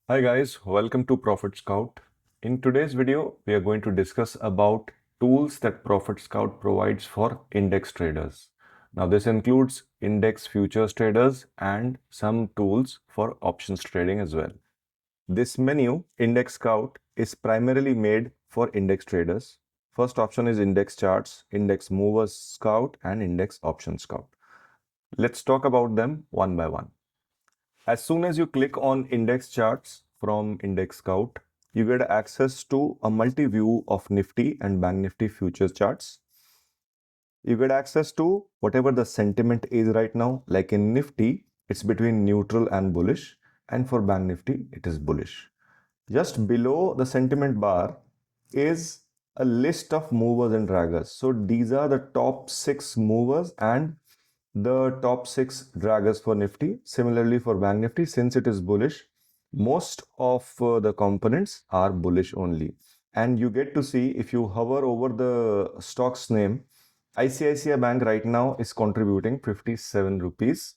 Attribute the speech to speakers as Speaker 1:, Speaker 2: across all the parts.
Speaker 1: Hi guys, welcome to ProfitScout. In today's video, we are going to discuss about tools that ProfitScout provides for index traders. Now this includes index futures traders and some tools for options trading as well. This menu, Index Scout, is primarily made for index traders. First option is Index Charts, Index Movers Scout and Index Option Scout. Let's talk about them one by one. As soon as you click on Index Charts from Index Scout, you get access to a multi-view of Nifty and Bank Nifty futures charts. You get access to whatever the sentiment is right now. Like in Nifty, it's between neutral and bullish, and for Bank Nifty, it is bullish. Just below the sentiment bar is a list of movers and draggers. So these are the top 6 movers and the top 6 draggers for Nifty. Similarly for Bank Nifty, since it is bullish, most of the components are bullish only. And you get to see, if you hover over the stock's name, ICICI Bank right now is contributing 57 rupees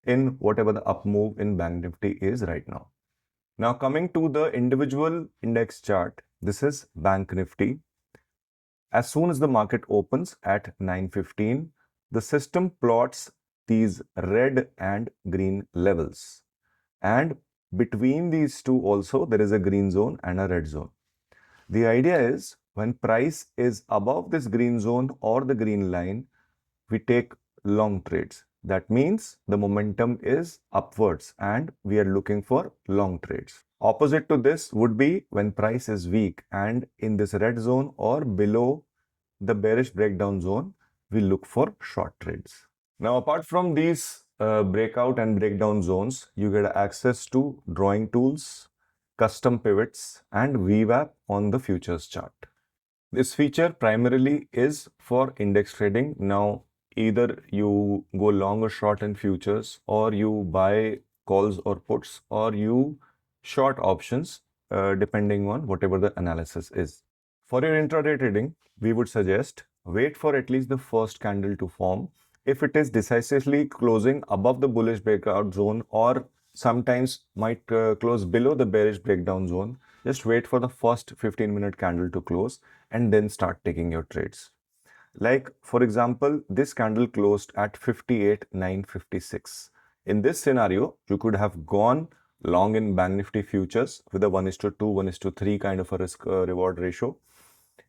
Speaker 1: in whatever the up move in Bank Nifty is right now. Now coming to the individual index chart, this is Bank Nifty. As soon as the market opens at 9:15, the system plots these red and green levels. And between these two also, there is a green zone and a red zone. The idea is, when price is above this green zone or the green line, we take long trades. That means the momentum is upwards and we are looking for long trades. Opposite to this would be when price is weak and in this red zone or below the bearish breakdown zone, we look for short trades. Now, apart from these breakout and breakdown zones, you get access to drawing tools, custom pivots, and VWAP on the futures chart. This feature primarily is for index trading. Now, either you go long or short in futures, or you buy calls or puts, or you short options, depending on whatever the analysis is. For your intraday trading, we would suggest wait for at least the first candle to form. If it is decisively closing above the bullish breakout zone or sometimes might close below the bearish breakdown zone, just wait for the first 15-minute candle to close and then start taking your trades. Like, for example, this candle closed at 58,956. In this scenario, you could have gone long in Bank Nifty futures with a 1:2, 1:3 kind of a risk reward ratio.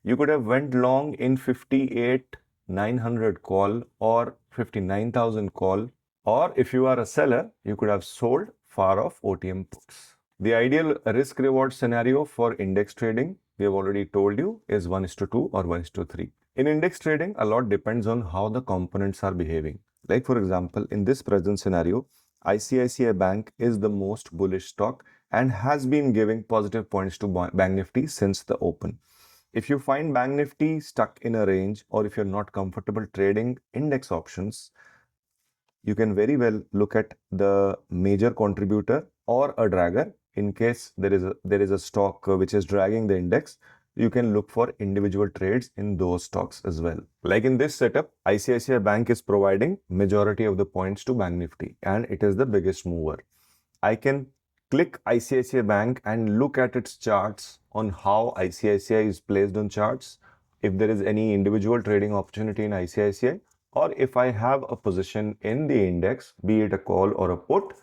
Speaker 1: You could have went long in 58,900 call or 59,000 call, or if you are a seller, you could have sold far off OTM puts. The ideal risk reward scenario for index trading, we have already told you, is 1:2 or 1:3. In index trading, a lot depends on how the components are behaving. Like, for example, in this present scenario, ICICI Bank is the most bullish stock and has been giving positive points to Bank Nifty since the open. If you find Bank Nifty stuck in a range, or if you're not comfortable trading index options, you can very well look at the major contributor or a dragger. In case there is a stock which is dragging the index, you can look for individual trades in those stocks as well. Like in this setup, ICICI Bank is providing majority of the points to Bank Nifty and it is the biggest mover. I can click ICICI Bank and look at its charts on how ICICI is placed on charts, if there is any individual trading opportunity in ICICI, or if I have a position in the index, be it a call or a put,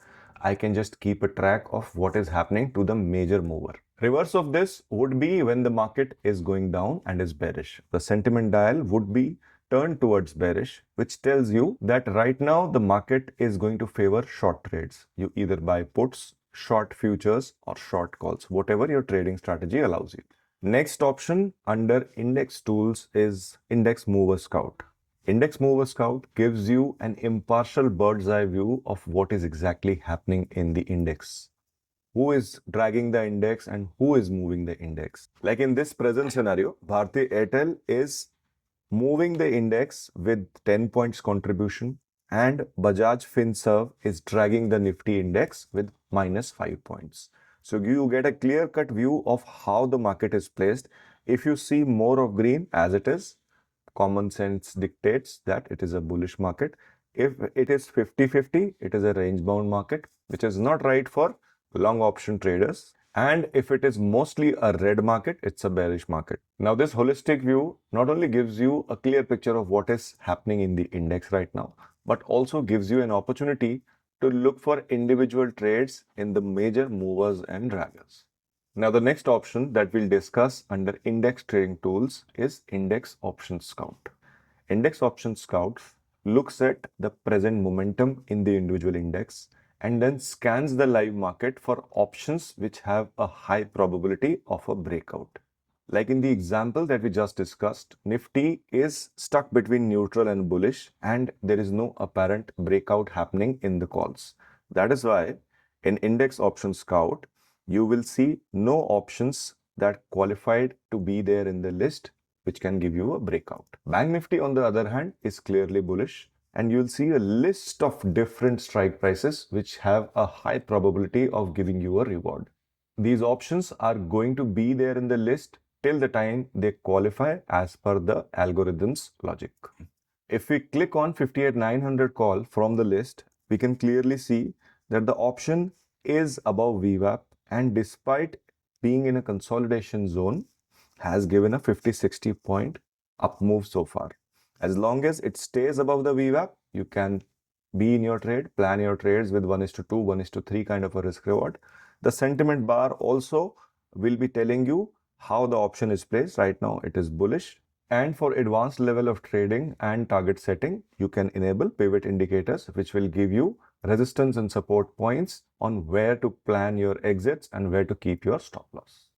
Speaker 1: I can just keep a track of what is happening to the major mover. Reverse of this would be when the market is going down and is bearish. The sentiment dial would be turned towards bearish, which tells you that right now the market is going to favor short trades. You either buy puts, short futures, or short calls, whatever your trading strategy allows you. Next option under index tools is Index Mover Scout. Index Mover Scout gives you an impartial bird's eye view of what is exactly happening in the index. Who is dragging the index and who is moving the index. Like in this present scenario, Bharti Airtel is moving the index with 10 points contribution and Bajaj Finserv is dragging the Nifty index with -5 points. So you get a clear-cut view of how the market is placed. If you see more of green, as it is, common sense dictates that it is a bullish market. If it is 50-50, it is a range-bound market, which is not right for long option traders. And if it is mostly a red market, it's a bearish market. Now, this holistic view not only gives you a clear picture of what is happening in the index right now, but also gives you an opportunity to look for individual trades in the major movers and draggers. Now, the next option that we'll discuss under index trading tools is Index Option Scout. Index Option Scout looks at the present momentum in the individual index and then scans the live market for options which have a high probability of a breakout. Like in the example that we just discussed, Nifty is stuck between neutral and bullish, and there is no apparent breakout happening in the calls. That is why in Index Option Scout, you will see no options that qualified to be there in the list, which can give you a breakout. Bank Nifty, on the other hand, is clearly bullish, and you'll see a list of different strike prices which have a high probability of giving you a reward. These options are going to be there in the list till the time they qualify as per the algorithm's logic. If we click on 58900 call from the list, we can clearly see that the option is above VWAP, and despite being in a consolidation zone, has given a 50-60 point up move so far. As long as it stays above the VWAP, you can be in your trade, plan your trades with 1:2, 1:3 kind of a risk reward. The sentiment bar also will be telling you how the option is placed. Right now it is bullish. And for advanced level of trading and target setting, you can enable pivot indicators, which will give you resistance and support points on where to plan your exits and where to keep your stop loss.